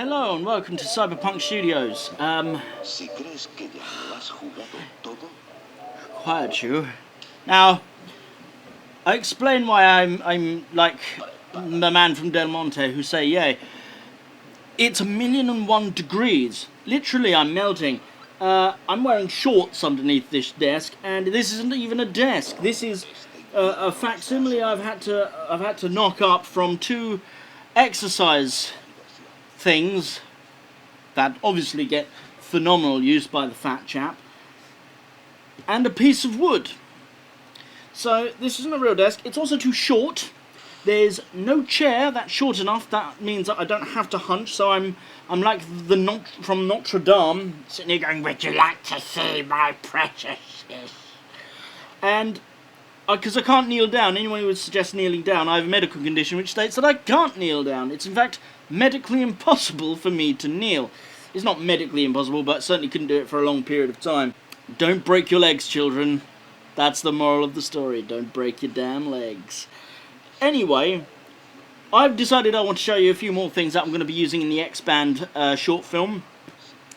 Hello and welcome to Cyberpunk Studios. Quiet you. Now, I explain why I'm like the man from Del Monte who say, yeah, it's 1,000,001 degrees. Literally, I'm melting. I'm wearing shorts underneath this desk, and this isn't even a desk. This is a facsimile I've had to knock up from two exercise things that obviously get phenomenal use by the fat chap, and a piece of wood. So this isn't a real desk. It's also too short. There's no chair that's short enough. That means that I don't have to hunch. So I'm like from Notre Dame, sitting here going, "Would you like to see my precious?" And because I can't kneel down, anyone who would suggest kneeling down, I have a medical condition which states that I can't kneel down. It's in fact medically impossible for me to kneel. It's not medically impossible, but I certainly couldn't do it for a long period of time. Don't break your legs, children. That's the moral of the story. Don't break your damn legs. Anyway, I've decided I want to show you a few more things that I'm going to be using in the XBAND short film.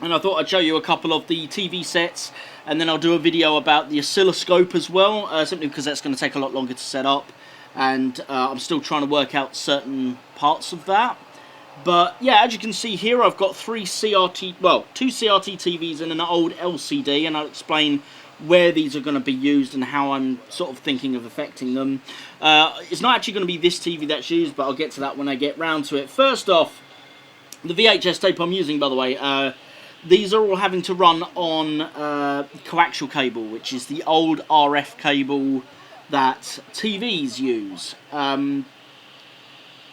And I thought I'd show you a couple of the TV sets, and then I'll do a video about the oscilloscope as well, simply because that's going to take a lot longer to set up, and I'm still trying to work out certain parts of that. But yeah, as you can see here, I've got two CRT TVs and an old LCD, and I'll explain where these are going to be used and how I'm sort of thinking of affecting them. It's not actually going to be this TV that's used, but I'll get to that when I get round to it. First off, the VHS tape I'm using, by the way, these are all having to run on coaxial cable, which is the old RF cable that TVs use.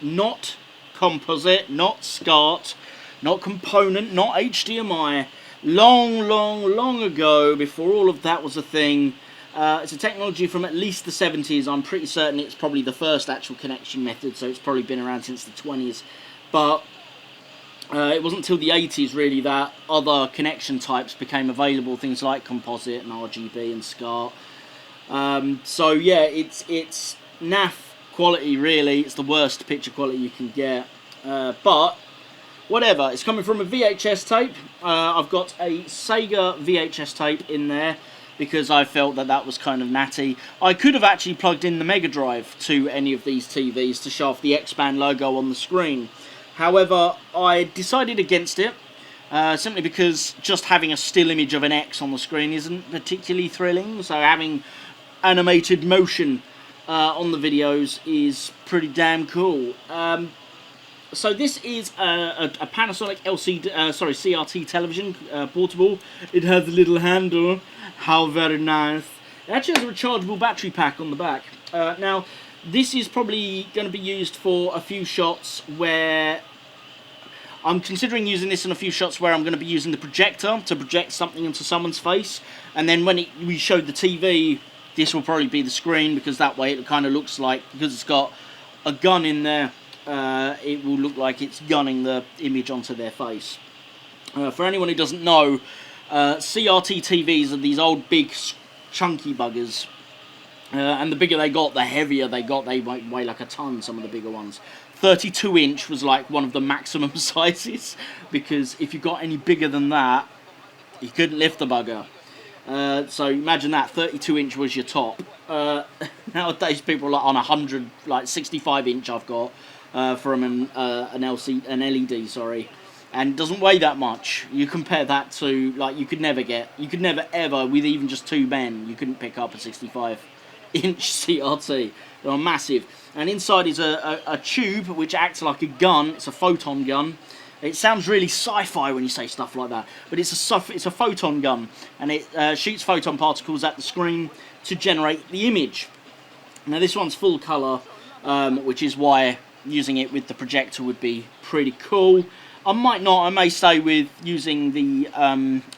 Not composite, not SCART, not component, not HDMI. Long ago, before all of that was a thing. It's a technology from at least the 70s. I'm pretty certain it's probably the first actual connection method, so it's probably been around since the 20s. But it wasn't until the 80s, really, that other connection types became available, things like composite and RGB and SCART. So yeah, it's naff quality, really. It's the worst picture quality you can get. But whatever, it's coming from a VHS tape. I've got a Sega VHS tape in there because I felt that that was kind of natty. I could have actually plugged in the Mega Drive to any of these TVs to show off the XBAND logo on the screen. However, I decided against it, simply because just having a still image of an X on the screen isn't particularly thrilling, so having animated motion on the videos is pretty damn cool. So this is a Panasonic CRT television, portable. It has a little handle. How very nice. It actually has a rechargeable battery pack on the back. Now, this is probably going to be used for a few shots where I'm considering using this in a few shots where I'm going to be using the projector to project something into someone's face, and then when we show the TV, this will probably be the screen, because that way it kind of looks like, because it's got a gun in there, it will look like it's gunning the image onto their face. For anyone who doesn't know, CRT TVs are these old big chunky buggers. And the bigger they got, the heavier they got. They might weigh like a ton, some of the bigger ones. 32-inch was like one of the maximum sizes, because if you got any bigger than that, you couldn't lift the bugger. So imagine that, 32-inch was your top. Nowadays people are like on 100, like 65-inch I've got from an LED, sorry. And it doesn't weigh that much. You compare that to, like, you could never ever, with even just two men, you couldn't pick up a 65-inch CRT. They're massive. And inside is a tube which acts like a gun. It's a photon gun. It sounds really sci-fi when you say stuff like that, but it's a photon gun, and it shoots photon particles at the screen to generate the image. Now this one's full colour, which is why using it with the projector would be pretty cool. I might not. I may stay with using the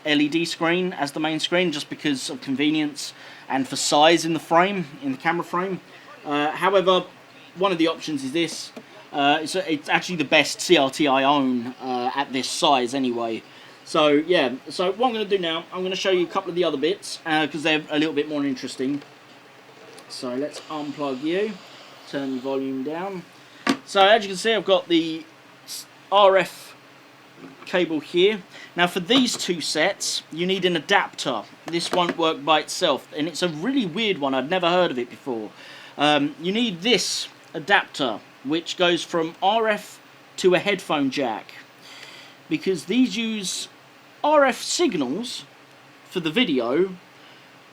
LED screen as the main screen, just because of convenience and for size in the frame, in the camera frame. However, one of the options is this. It's actually the best CRT I own at this size anyway. So yeah, so what I'm going to do now, I'm going to show you a couple of the other bits, because they're a little bit more interesting. So let's unplug you, turn the volume down. So as you can see, I've got the RF cable here. Now for these two sets, you need an adapter. This won't work by itself, and it's a really weird one. I'd never heard of it before. You need this adapter, which goes from RF to a headphone jack, because these use RF signals for the video,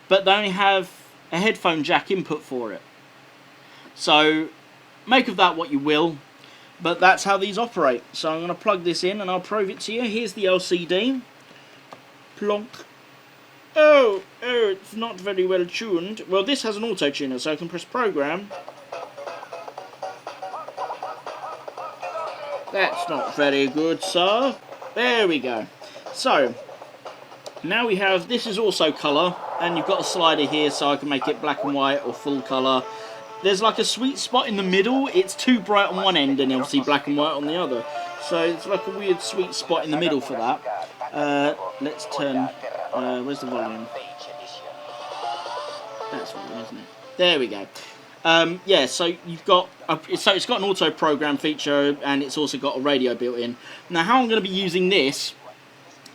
but they only have a headphone jack input for it. So make of that what you will, but that's how these operate. So I'm going to plug this in and I'll prove it to you. Here's the LCD. Plonk. Oh, it's not very well tuned. Well, this has an auto tuner, so I can press program. That's not very good, sir. There we go. So now we have, this is also colour, and you've got a slider here so I can make it black and white or full colour. There's like a sweet spot in the middle. It's too bright on one end and obviously black and white on the other. So it's like a weird sweet spot in the middle for that. Let's turn, where's the volume? That's volume, isn't it? There we go. Yeah, so you've got, so it's got an auto program feature and it's also got a radio built in. Now how I'm going to be using this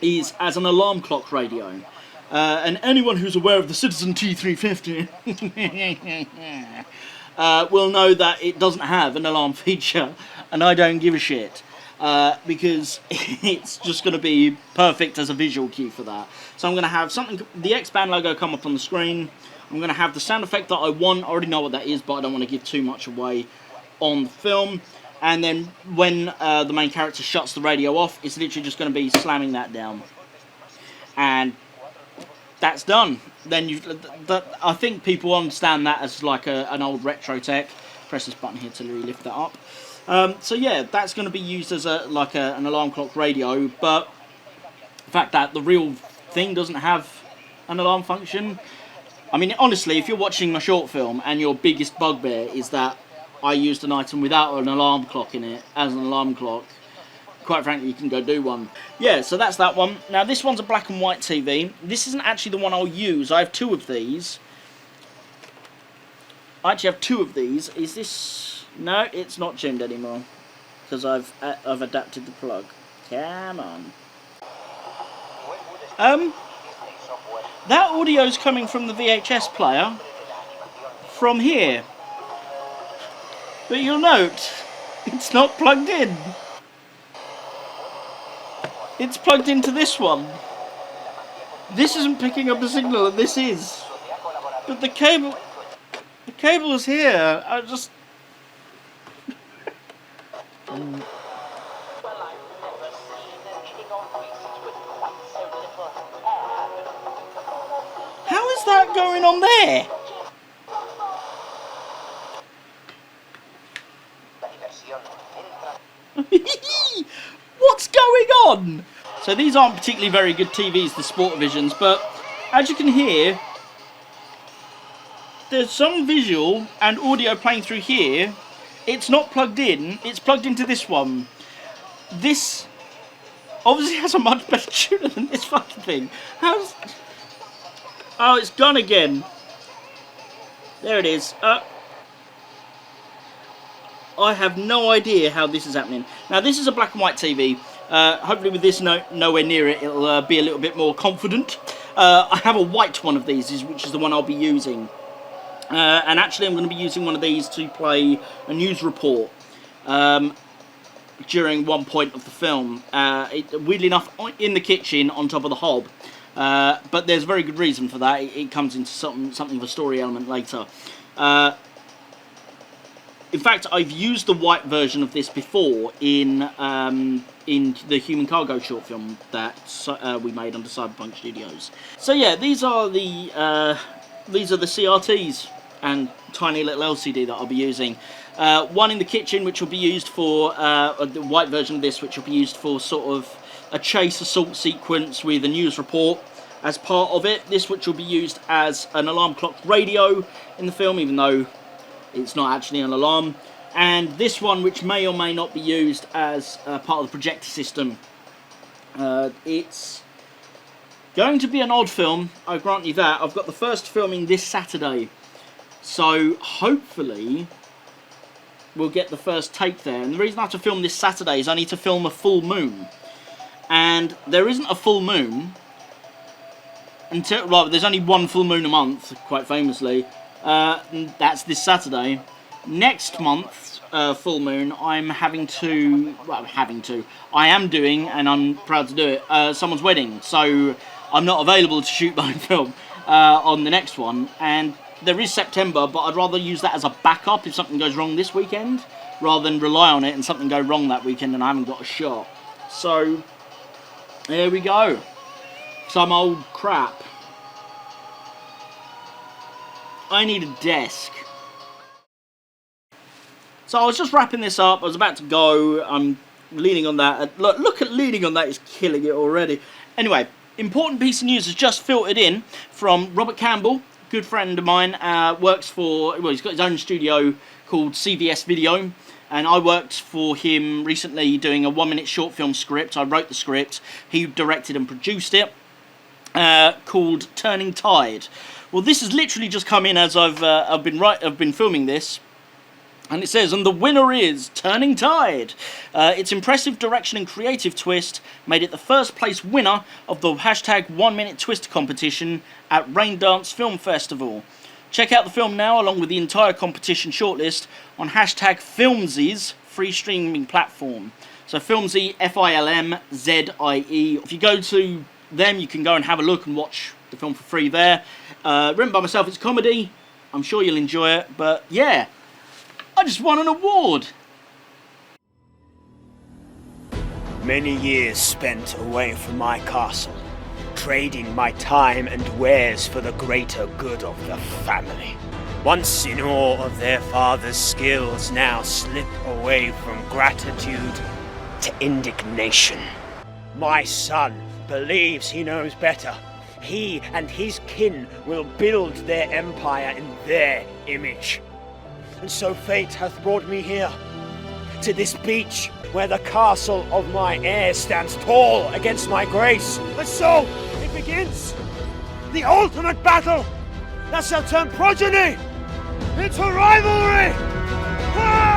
is as an alarm clock radio. And anyone who's aware of the Citizen T350 will know that it doesn't have an alarm feature, and I don't give a shit, because it's just going to be perfect as a visual cue for that. So I'm going to have something, the XBAND logo come up on the screen. I'm going to have the sound effect that I want. I already know what that is, but I don't want to give too much away on the film. And then when the main character shuts the radio off, it's literally just going to be slamming that down. And that's done. Then I think people understand that as like an old retro tech. Press this button here to really lift that up. So yeah, that's going to be used as an alarm clock radio. But the fact that the real thing doesn't have an alarm function. I mean, honestly, if you're watching my short film and your biggest bugbear is that I used an item without an alarm clock in it as an alarm clock, quite frankly, you can go do one. Yeah, so that's that one. Now, this one's a black and white TV. This isn't actually the one I'll use. I have two of these. I actually have two of these. Is this... No, it's not tuned anymore, because I've adapted the plug. Come on. That audio's coming from the VHS player from here. But you'll note, it's not plugged in. It's plugged into this one. This isn't picking up a signal, and this is. But the cable is here. I just... How is that going on there? What's going on? So these aren't particularly very good TVs, the Sportvisions, but as you can hear, there's some visual and audio playing through here. It's not plugged in, it's plugged into this one. This obviously has a much better tuner than this fucking thing. How's... Oh, it's gone again. There it is. I have no idea how this is happening. Now, this is a black and white TV. Hopefully with this nowhere near it, it'll be a little bit more confident. I have a white one of these, which is the one I'll be using. And actually, I'm going to be using one of these to play a news report during one point of the film. Weirdly enough, in the kitchen on top of the hob. But there's a very good reason for that. It comes into something of a story element later. In fact, I've used the white version of this before in the Human Cargo short film that we made under Cyberpunk Studios. So yeah, these are the CRTs and tiny little LCD that I'll be using. One in the kitchen, which will be used for the white version of this, which will be used for sort of a chase assault sequence with a news report as part of it. This, which will be used as an alarm clock radio in the film, even though it's not actually an alarm. And this one, which may or may not be used as part of the projector system. It's going to be an odd film, I grant you that. I've got the first filming this Saturday, so hopefully we'll get the first take there. And the reason I have to film this Saturday is I need to film a full moon. and there isn't a full moon until, well, there's only one full moon a month, quite famously. That's this Saturday. Next month's full moon, I am doing, and I'm proud to do it, someone's wedding, so I'm not available to shoot my film on the next one, and there is September, but I'd rather use that as a backup if something goes wrong this weekend, rather than rely on it and something go wrong that weekend and I haven't got a shot. So, there we go. Some old crap. I need a desk. So I was just wrapping this up. I was about to go. I'm leaning on that. Look at leaning on that. It's killing it already. Anyway, important piece of news has just filtered in from Robert Campbell, good friend of mine. Works for, well, he's got his own studio called CVS Video. And I worked for him recently doing a 1-minute short film script. I wrote the script. He directed and produced it. Called Turning Tide. Well, this has literally just come in as I've been filming this, and it says, and the winner is Turning Tide. Its impressive direction and creative twist made it the first place winner of the hashtag 1 Minute Twist competition at Raindance Film Festival. Check out the film now, along with the entire competition shortlist, on hashtag Filmsies free streaming platform. So Filmsie, Filmzie. If you go to them, you can go and have a look and watch the film for free there. Written by myself, it's comedy. I'm sure you'll enjoy it, but yeah, I just won an award. Many years spent away from my castle, trading my time and wares for the greater good of the family. Once in awe of their father's skills, now slip away from gratitude to indignation. My son believes he knows better. He and his kin will build their empire in their image. And so fate hath brought me here, to this beach, where the castle of my heir stands tall against my grace. And so, it begins, the ultimate battle that shall turn progeny into rivalry! Ah!